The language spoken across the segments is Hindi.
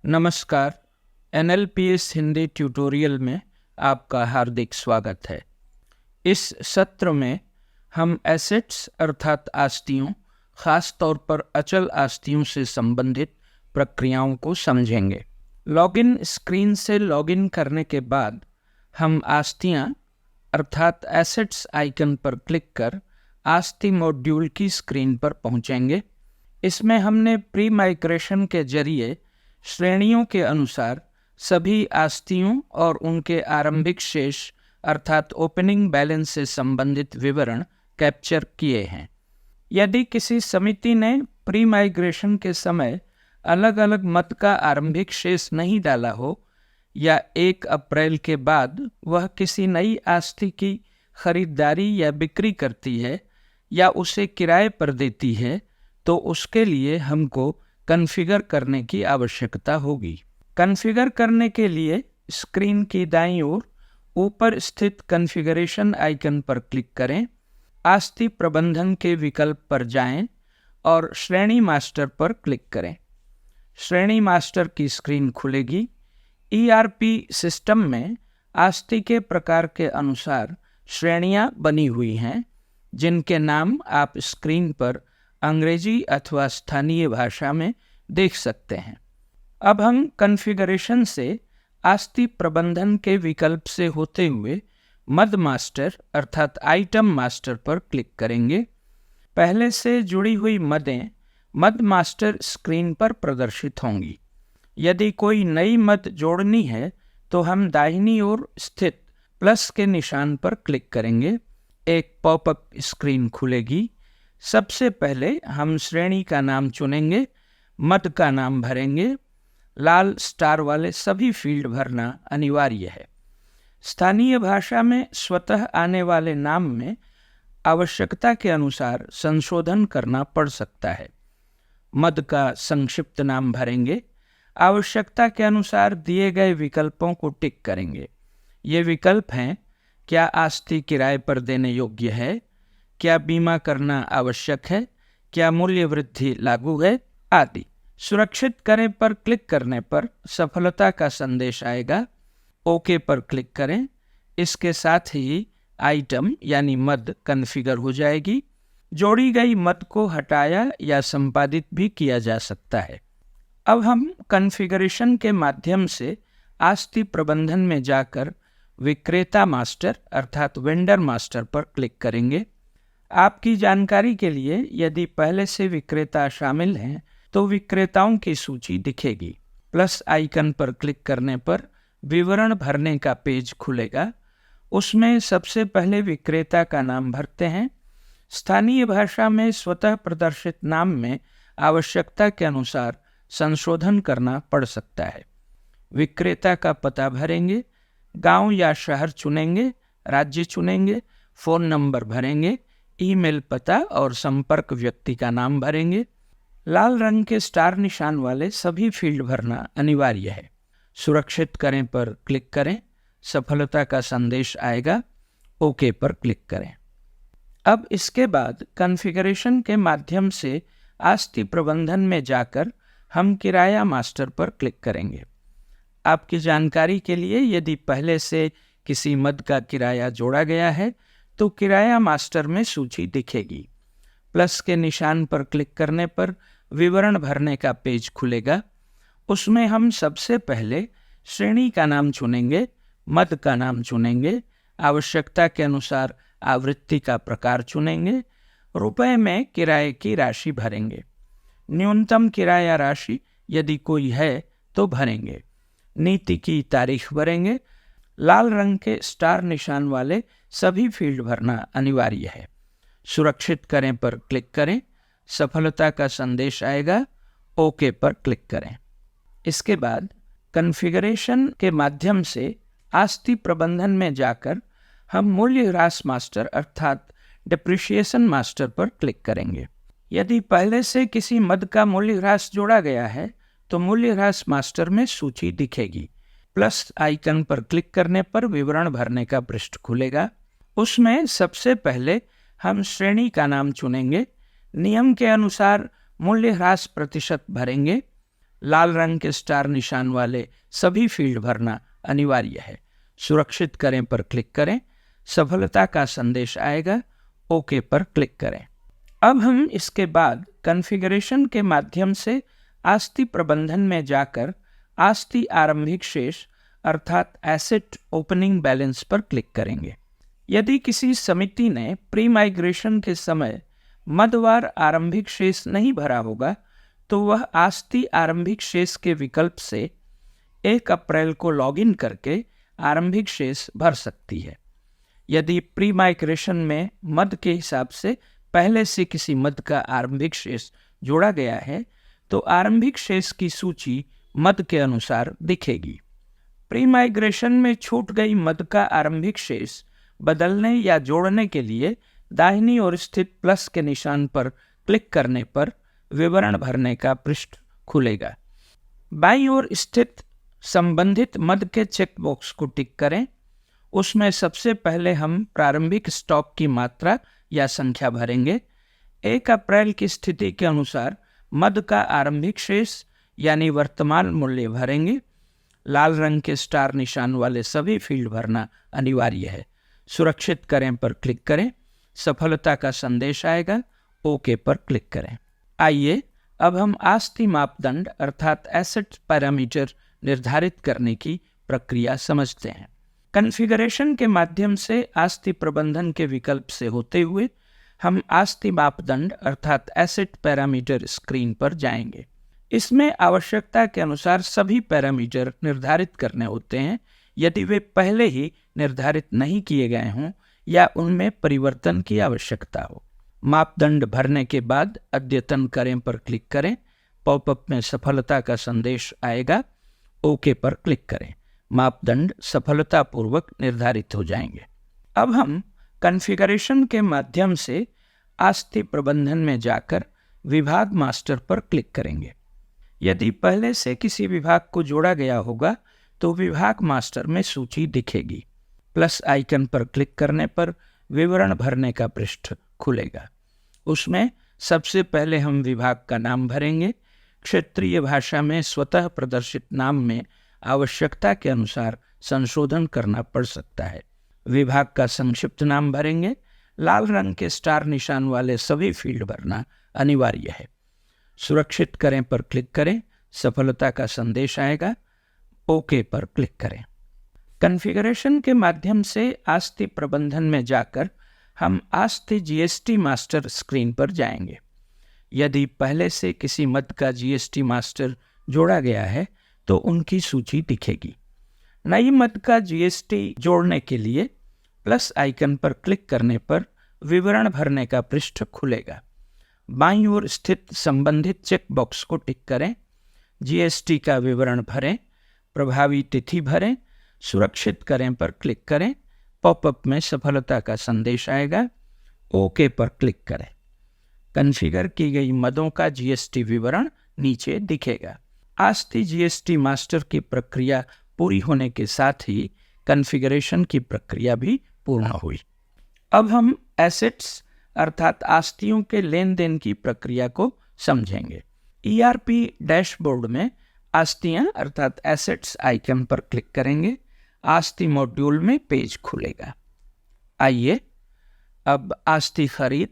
नमस्कार। NLPS हिंदी ट्यूटोरियल में आपका हार्दिक स्वागत है। इस सत्र में हम एसेट्स अर्थात आस्तियों, खास तौर पर अचल आस्तियों से संबंधित प्रक्रियाओं को समझेंगे। लॉगिन स्क्रीन से लॉगिन करने के बाद हम आस्तियां अर्थात एसेट्स आइकन पर क्लिक कर आस्ति मॉड्यूल की स्क्रीन पर पहुंचेंगे। इसमें हमने प्री माइग्रेशन के जरिए श्रेणियों के अनुसार सभी आस्तियों और उनके आरंभिक शेष अर्थात ओपनिंग बैलेंस से संबंधित विवरण कैप्चर किए हैं। यदि किसी समिति ने प्री माइग्रेशन के समय अलग अलग मद का आरंभिक शेष नहीं डाला हो या 1 अप्रैल के बाद वह किसी नई आस्ति की खरीदारी या बिक्री करती है या उसे किराए पर देती है, तो उसके लिए हमको कॉन्फ़िगर करने की आवश्यकता होगी। कॉन्फ़िगर करने के लिए स्क्रीन की दाईं ओर ऊपर स्थित कॉन्फ़िगरेशन आइकन पर क्लिक करें, आस्ति प्रबंधन के विकल्प पर जाएं और श्रेणी मास्टर पर क्लिक करें। श्रेणी मास्टर की स्क्रीन खुलेगी। ERP सिस्टम में आस्ति के प्रकार के अनुसार श्रेणियां बनी हुई हैं, जिनके नाम आप स्क्रीन पर अंग्रेजी अथवा स्थानीय भाषा में देख सकते हैं। अब हम कॉन्फ़िगरेशन से आस्ति प्रबंधन के विकल्प से होते हुए मद मास्टर अर्थात आइटम मास्टर पर क्लिक करेंगे। पहले से जुड़ी हुई मदें मद मास्टर स्क्रीन पर प्रदर्शित होंगी। यदि कोई नई मद जोड़नी है तो हम दाहिनी ओर स्थित प्लस के निशान पर क्लिक करेंगे। एक पॉपअप स्क्रीन खुलेगी। सबसे पहले हम श्रेणी का नाम चुनेंगे, मद का नाम भरेंगे। लाल स्टार वाले सभी फील्ड भरना अनिवार्य है। स्थानीय भाषा में स्वतः आने वाले नाम में आवश्यकता के अनुसार संशोधन करना पड़ सकता है। मद का संक्षिप्त नाम भरेंगे। आवश्यकता के अनुसार दिए गए विकल्पों को टिक करेंगे। ये विकल्प हैं: क्या आस्ति किराए पर देने योग्य है, क्या बीमा करना आवश्यक है, क्या मूल्य वृद्धि लागू है, आदि। सुरक्षित करें पर क्लिक करने पर सफलता का संदेश आएगा। ओके पर क्लिक करें। इसके साथ ही आइटम यानी मद कॉन्फ़िगर हो जाएगी। जोड़ी गई मद को हटाया या संपादित भी किया जा सकता है। अब हम कॉन्फ़िगरेशन के माध्यम से आस्ति प्रबंधन में जाकर विक्रेता मास्टर अर्थात वेंडर मास्टर पर क्लिक करेंगे। आपकी जानकारी के लिए यदि पहले से विक्रेता शामिल हैं तो विक्रेताओं की सूची दिखेगी। प्लस आइकन पर क्लिक करने पर विवरण भरने का पेज खुलेगा। उसमें सबसे पहले विक्रेता का नाम भरते हैं। स्थानीय भाषा में स्वतः प्रदर्शित नाम में आवश्यकता के अनुसार संशोधन करना पड़ सकता है। विक्रेता का पता भरेंगे। गांव या शहर चुनेंगे। राज्य चुनेंगे। फ़ोन नंबर भरेंगे। ईमेल पता और संपर्क व्यक्ति का नाम भरेंगे। लाल रंग के स्टार निशान वाले सभी फील्ड भरना अनिवार्य है। सुरक्षित करें पर क्लिक करें। सफलता का संदेश आएगा। ओके पर क्लिक करें। अब इसके बाद कॉन्फ़िगरेशन के माध्यम से आस्ति प्रबंधन में जाकर हम किराया मास्टर पर क्लिक करेंगे। आपकी जानकारी के लिए यदि पहले से किसी मद का किराया जोड़ा गया है तो किराया मास्टर में सूची दिखेगी। प्लस के निशान पर क्लिक करने पर विवरण भरने का पेज खुलेगा। उसमें हम सबसे पहले श्रेणी का नाम चुनेंगे, मद का नाम चुनेंगे, आवश्यकता के अनुसार आवृत्ति का प्रकार चुनेंगे, रुपए में किराए की राशि भरेंगे। न्यूनतम किराया राशि यदि कोई है तो भरेंगे। नीति की तारीख भरेंगे। लाल रंग के स्टार निशान वाले सभी फील्ड भरना अनिवार्य है। सुरक्षित करें पर क्लिक करें। सफलता का संदेश आएगा। ओके पर क्लिक करें। इसके बाद कॉन्फ़िगरेशन के माध्यम से आस्ति प्रबंधन में जाकर हम मूल्य ह्रास मास्टर अर्थात डिप्रिशिएशन मास्टर पर क्लिक करेंगे। यदि पहले से किसी मद का मूल्य ह्रास जोड़ा गया है तो मूल्य ह्रास मास्टर में सूची दिखेगी। प्लस आइकन पर क्लिक करने पर विवरण भरने का पृष्ठ खुलेगा। उसमें सबसे पहले हम श्रेणी का नाम चुनेंगे। नियम के अनुसार मूल्य ह्रास प्रतिशत भरेंगे। लाल रंग के स्टार निशान वाले सभी फील्ड भरना अनिवार्य है। सुरक्षित करें पर क्लिक करें। सफलता का संदेश आएगा, ओके पर क्लिक करें। अब हम इसके बाद कॉन्फ़िगरेशन के माध्यम से आस्ति प्रबंधन में जाकर आस्ति आरंभिक शेष अर्थात एसेट ओपनिंग बैलेंस पर क्लिक करेंगे। यदि किसी समिति ने प्री माइग्रेशन के समय मदवार आरंभिक शेष नहीं भरा होगा तो वह आस्ति आरंभिक शेष के विकल्प से 1 अप्रैल को लॉगिन करके आरंभिक शेष भर सकती है। यदि प्री माइग्रेशन में मद के हिसाब से पहले से किसी मद का आरंभिक शेष जोड़ा गया है तो आरंभिक शेष की सूची मद के अनुसार दिखेगी। प्री माइग्रेशन में छूट गई मद का आरंभिक शेष बदलने या जोड़ने के लिए दाहिनी ओर स्थित प्लस के निशान पर क्लिक करने पर विवरण भरने का पृष्ठ खुलेगा। बाईं ओर स्थित संबंधित मद के चेक बॉक्स को टिक करें। उसमें सबसे पहले हम प्रारंभिक स्टॉक की मात्रा या संख्या भरेंगे। 1 अप्रैल की स्थिति के अनुसार मद का आरंभिक शेष यानी वर्तमान मूल्य भरेंगे। लाल रंग के स्टार निशान वाले सभी फील्ड भरना अनिवार्य है। सुरक्षित करें पर क्लिक करें। सफलता का संदेश आएगा, ओके पर क्लिक करें। आइए अब हम आस्ति मापदंड अर्थात एसेट पैरामीटर निर्धारित करने की प्रक्रिया समझते हैं। कॉन्फ़िगरेशन के माध्यम से आस्ति प्रबंधन के विकल्प से होते हुए हम आस्ति मापदंड अर्थात एसेट पैरामीटर स्क्रीन पर जाएंगे। इसमें आवश्यकता के अनुसार सभी पैरामीटर निर्धारित करने होते हैं। यदि वे पहले ही निर्धारित नहीं किए गए हों या उनमें परिवर्तन की आवश्यकता हो। मापदंड भरने के बाद अद्यतन करें पर क्लिक करें। पॉपअप में सफलता का संदेश आएगा, ओके पर क्लिक करें। मापदंड सफलतापूर्वक निर्धारित हो जाएंगे। अब हम कॉन्फ़िगरेशन के माध्यम से आस्ति प्रबंधन में जाकर विभाग मास्टर पर क्लिक करेंगे। यदि पहले से किसी विभाग को जोड़ा गया होगा तो विभाग मास्टर में सूची दिखेगी। प्लस आइकन पर क्लिक करने पर विवरण भरने का पृष्ठ खुलेगा। उसमें सबसे पहले हम विभाग का नाम भरेंगे। क्षेत्रीय भाषा में स्वतः प्रदर्शित नाम में आवश्यकता के अनुसार संशोधन करना पड़ सकता है। विभाग का संक्षिप्त नाम भरेंगे। लाल रंग के स्टार निशान वाले सभी फील्ड भरना अनिवार्य है। सुरक्षित करें पर क्लिक करें। सफलता का संदेश आएगा, ओके पर क्लिक करें। कॉन्फ़िगरेशन के माध्यम से आस्ति प्रबंधन में जाकर हम आस्ति जीएसटी मास्टर स्क्रीन पर जाएंगे। यदि पहले से किसी मद का जीएसटी मास्टर जोड़ा गया है तो उनकी सूची दिखेगी। नई मद का जीएसटी जोड़ने के लिए प्लस आइकन पर क्लिक करने पर विवरण भरने का पृष्ठ खुलेगा। बाईं ओर स्थित संबंधित चेक बॉक्स को टिक करें। जीएसटी का विवरण भरें। प्रभावी तिथि भरें। सुरक्षित करें पर क्लिक करें। पॉपअप में सफलता का संदेश आएगा, ओके पर क्लिक करें। कॉन्फ़िगर की गई मदों का जीएसटी विवरण नीचे दिखेगा। आस्ति जीएसटी मास्टर की प्रक्रिया पूरी होने के साथ ही कॉन्फ़िगरेशन की प्रक्रिया भी पूर्ण हुई। अब हम एसेट्स अर्थात आस्तियों के लेन देन की प्रक्रिया को समझेंगे। ईआरपी डैशबोर्ड में आस्तियां अर्थात एसेट्स आइकन पर क्लिक करेंगे। आस्ति मॉड्यूल में पेज खुलेगा। आइए अब आस्ति खरीद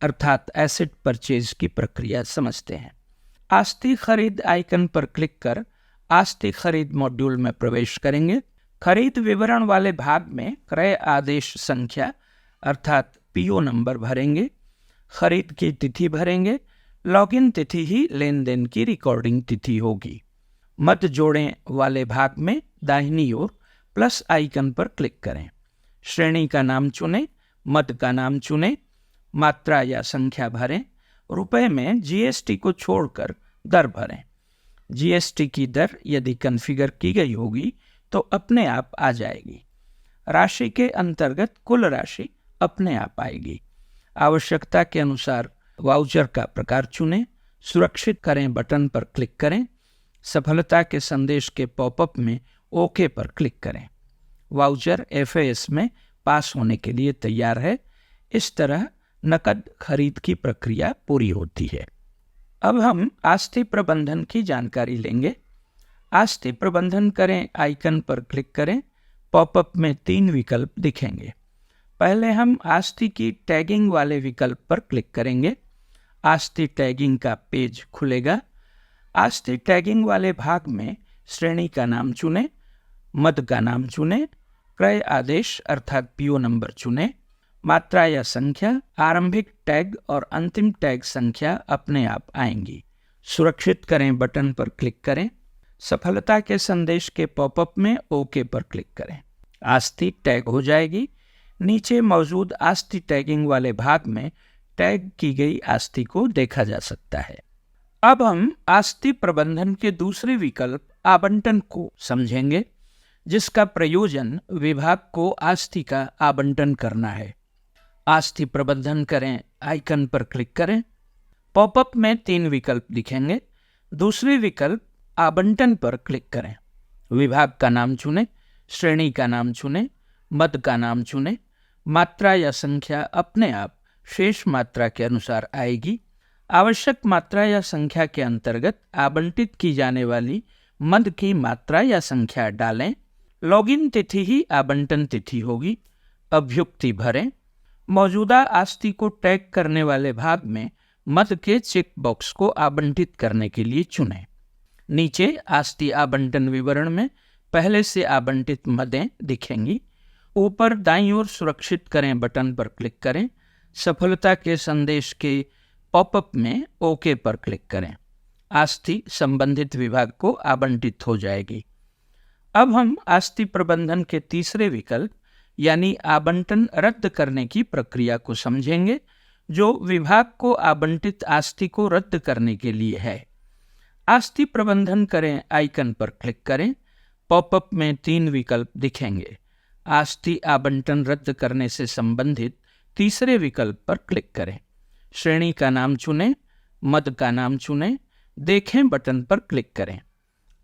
अर्थात एसेट परचेज की प्रक्रिया समझते हैं। आस्ति खरीद आइकन पर क्लिक कर आस्ति खरीद मॉड्यूल में प्रवेश करेंगे। खरीद विवरण वाले भाग में क्रय आदेश संख्या अर्थात पीओ नंबर भरेंगे। खरीद की तिथि भरेंगे। लॉगिन तिथि ही लेन देन की रिकॉर्डिंग तिथि होगी। मद जोड़ें वाले भाग में दाहिनी ओर प्लस आइकन पर क्लिक करें। श्रेणी का नाम चुनें। मद का नाम चुनें। मात्रा या संख्या भरें। रुपए में जीएसटी को छोड़कर दर भरें। जीएसटी की दर यदि कॉन्फ़िगर की गई होगी तो अपने आप आ जाएगी। राशि के अंतर्गत कुल राशि अपने आप आएगी। आवश्यकता के अनुसार वाउचर का प्रकार चुनें। सुरक्षित करें बटन पर क्लिक करें। सफलता के संदेश के पॉपअप में ओके पर क्लिक करें। वाउचर एफएएस में पास होने के लिए तैयार है। इस तरह नकद खरीद की प्रक्रिया पूरी होती है। अब हम आस्ती प्रबंधन की जानकारी लेंगे। आस्ती प्रबंधन करें आइकन पर क्लिक करें। पॉपअप में 3 विकल्प दिखेंगे। पहले हम आस्ती की टैगिंग वाले विकल्प पर क्लिक करेंगे। आस्ती टैगिंग का पेज खुलेगा। आस्ती टैगिंग वाले भाग में श्रेणी का नाम चुनें, मद का नाम चुनें, क्रय आदेश अर्थात पीओ नंबर चुनें, मात्रा या संख्या, आरंभिक टैग और अंतिम टैग संख्या अपने आप आएंगी। सुरक्षित करें बटन पर क्लिक करें। सफलता के संदेश के पॉपअप में ओके पर क्लिक करें। आस्ती टैग हो जाएगी। नीचे मौजूद आस्ती टैगिंग वाले भाग में टैग की गई आस्ती को देखा जा सकता है। अब हम आस्ती प्रबंधन के दूसरे विकल्प आवंटन को समझेंगे, जिसका प्रयोजन विभाग को आस्ती का आवंटन करना है। आस्ती प्रबंधन करें आइकन पर क्लिक करें। पॉपअप में 3 विकल्प दिखेंगे। दूसरे विकल्प आवंटन पर क्लिक करें। विभाग का नाम चुनें, श्रेणी का नाम चुनें, मद का नाम चुनें, मात्रा या संख्या अपने आप शेष मात्रा के अनुसार आएगी। आवश्यक मात्रा या संख्या के अंतर्गत आवंटित की जाने वाली मद की मात्रा या संख्या डालें। लॉगिन तिथि ही आवंटन तिथि होगी। अभ्युक्ति भरें। मौजूदा आस्ती को टैग करने वाले भाग में मद के चेक बॉक्स को आवंटित करने के लिए चुनें। नीचे आस्ती आवंटन विवरण में पहले से आवंटित मदें दिखेंगी। ऊपर दाईं ओर सुरक्षित करें बटन पर क्लिक करें। सफलता के संदेश के पॉपअप में ओके पर क्लिक करें। आस्ती संबंधित विभाग को आवंटित हो जाएगी। अब हम आस्ती प्रबंधन के तीसरे विकल्प यानी आवंटन रद्द करने की प्रक्रिया को समझेंगे, जो विभाग को आवंटित आस्ती को रद्द करने के लिए है। आस्ती प्रबंधन करें आइकन पर क्लिक करें। पॉपअप में 3 विकल्प दिखेंगे। आस्ती आवंटन रद्द करने से संबंधित तीसरे विकल्प पर क्लिक करें। श्रेणी का नाम चुनें, मद का नाम चुनें, देखें बटन पर क्लिक करें।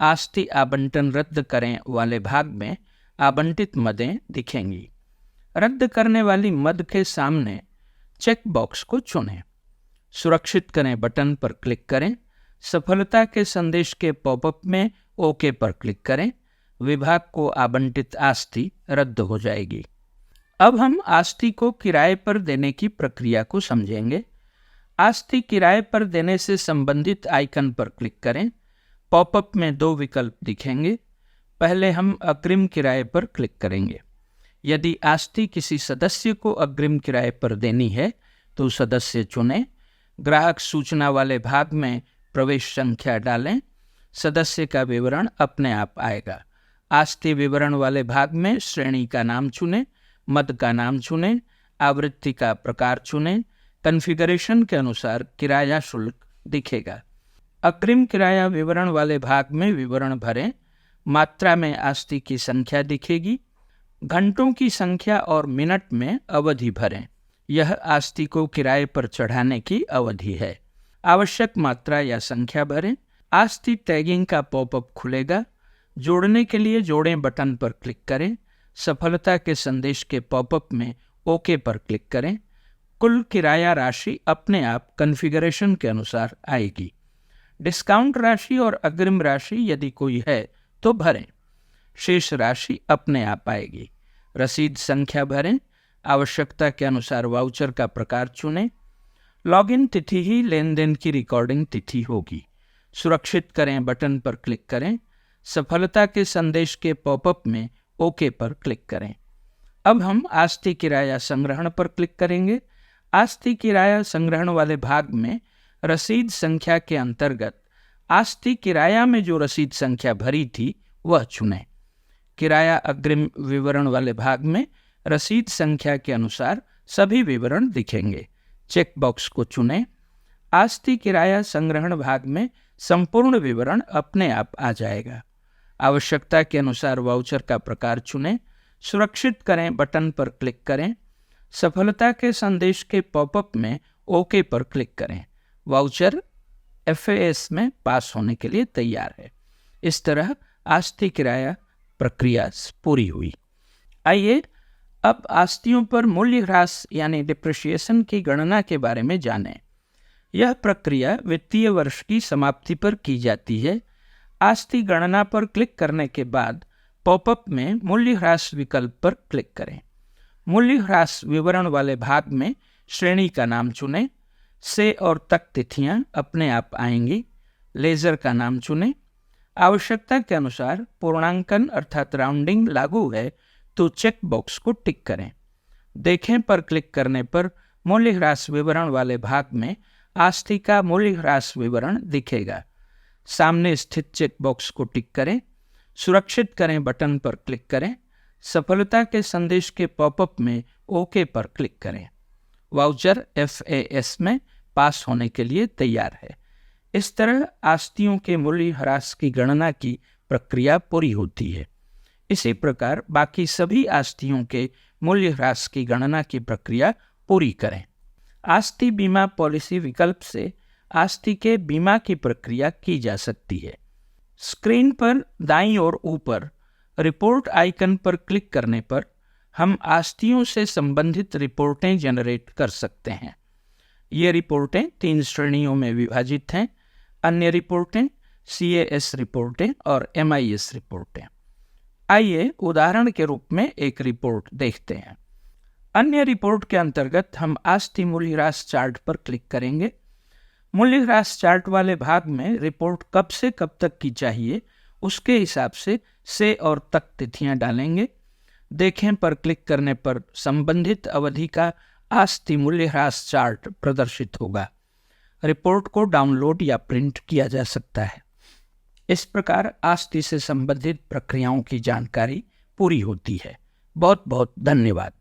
आस्ती आवंटन रद्द करें वाले भाग में आवंटित मदें दिखेंगी। रद्द करने वाली मद के सामने चेक बॉक्स को चुनें। सुरक्षित करें बटन पर क्लिक करें। सफलता के संदेश के पॉपअप में ओके पर क्लिक करें। विभाग को आवंटित आस्ती रद्द हो जाएगी। अब हम आस्ती को किराए पर देने की प्रक्रिया को समझेंगे। आस्ती किराए पर देने से संबंधित आइकन पर क्लिक करें। पॉपअप में 2 विकल्प दिखेंगे। पहले हम अग्रिम किराए पर क्लिक करेंगे। यदि आस्ती किसी सदस्य को अग्रिम किराए पर देनी है तो सदस्य चुनें। ग्राहक सूचना वाले भाग में प्रवेश संख्या डालें। सदस्य का विवरण अपने आप आएगा। आस्ती विवरण वाले भाग में श्रेणी का नाम चुनें, मद का नाम चुनें, आवृत्ति का प्रकार चुनें। कॉन्फ़िगरेशन के अनुसार किराया शुल्क दिखेगा। अग्रिम किराया विवरण वाले भाग में विवरण भरें। मात्रा में आस्ती की संख्या दिखेगी। घंटों की संख्या और मिनट में अवधि भरें। यह आस्ती को किराए पर चढ़ाने की अवधि है। आवश्यक मात्रा या संख्या भरें। आस्ती टैगिंग का पॉपअप खुलेगा। जोड़ने के लिए जोड़ें बटन पर क्लिक करें। सफलता के संदेश के पॉपअप में ओके पर क्लिक करें। कुल किराया राशि अपने आप कॉन्फ़िगरेशन के अनुसार आएगी। डिस्काउंट राशि और अग्रिम राशि यदि कोई है तो भरें। शेष राशि अपने आप आएगी। रसीद संख्या भरें। आवश्यकता के अनुसार वाउचर का प्रकार चुनें। लॉगिन तिथि ही लेन देन की रिकॉर्डिंग तिथि होगी। सुरक्षित करें बटन पर क्लिक करें। सफलता के संदेश के पॉपअप में ओके पर क्लिक करें। अब हम आस्ती किराया संग्रहण पर क्लिक करेंगे। आस्ती किराया संग्रहण वाले भाग में रसीद संख्या के अंतर्गत आस्ती किराया में जो रसीद संख्या भरी थी वह चुनें। किराया अग्रिम विवरण वाले भाग में रसीद संख्या के अनुसार सभी विवरण दिखेंगे। चेक बॉक्स को चुनें। आस्ती किराया संग्रहण भाग में संपूर्ण विवरण अपने आप आ जाएगा। आवश्यकता के अनुसार वाउचर का प्रकार चुनें। सुरक्षित करें बटन पर क्लिक करें। सफलता के संदेश के पॉपअप में ओके पर क्लिक करें। वाउचर FAS में पास होने के लिए तैयार है। इस तरह आस्ती किराया प्रक्रिया पूरी हुई। आइए अब आस्तियों पर मूल्य ह्रास यानी डिप्रिशिएशन की गणना के बारे में जानें। यह प्रक्रिया वित्तीय वर्ष की समाप्ति पर की जाती है। आस्ति गणना पर क्लिक करने के बाद पॉपअप में मूल्य ह्रास विकल्प पर क्लिक करें। मूल्य ह्रास विवरण वाले भाग में श्रेणी का नाम चुनें। से और तक तिथियां अपने आप आएंगी। लेजर का नाम चुनें। आवश्यकता के अनुसार पूर्णांकन अर्थात राउंडिंग लागू है तो चेक बॉक्स को टिक करें। देखें पर क्लिक करने पर मूल्य ह्रास विवरण वाले भाग में आस्ति का मूल्य ह्रास विवरण दिखेगा। सामने स्थित चेक बॉक्स को टिक करें। सुरक्षित करें बटन पर क्लिक करें। सफलता के संदेश के पॉपअप में ओके पर क्लिक करें। वाउचर FAS में पास होने के लिए तैयार है। इस तरह आस्तियों के मूल्य ह्रास की गणना की प्रक्रिया पूरी होती है। इसी प्रकार बाकी सभी आस्तियों के मूल्य ह्रास की गणना की प्रक्रिया पूरी करें। आस्ति बीमा पॉलिसी विकल्प से आस्ति के बीमा की प्रक्रिया की जा सकती है। स्क्रीन पर दाईं ओर ऊपर रिपोर्ट आइकन पर क्लिक करने पर हम आस्तियों से संबंधित रिपोर्टें जनरेट कर सकते हैं। ये रिपोर्टें 3 श्रेणियों में विभाजित हैं: अन्य रिपोर्टें, CAS रिपोर्टें और MIS रिपोर्टें। आइए उदाहरण के रूप में एक रिपोर्ट देखते हैं। अन्य रिपोर्ट के अंतर्गत हम आस्ति मूल्य ह्रास चार्ट पर क्लिक करेंगे। मूल्य ह्रास चार्ट वाले भाग में रिपोर्ट कब से कब तक की चाहिए उसके हिसाब से और तक तिथियां डालेंगे। देखें पर क्लिक करने पर संबंधित अवधि का आस्ति मूल्य ह्रास चार्ट प्रदर्शित होगा। रिपोर्ट को डाउनलोड या प्रिंट किया जा सकता है। इस प्रकार आस्ति से संबंधित प्रक्रियाओं की जानकारी पूरी होती है। बहुत बहुत धन्यवाद।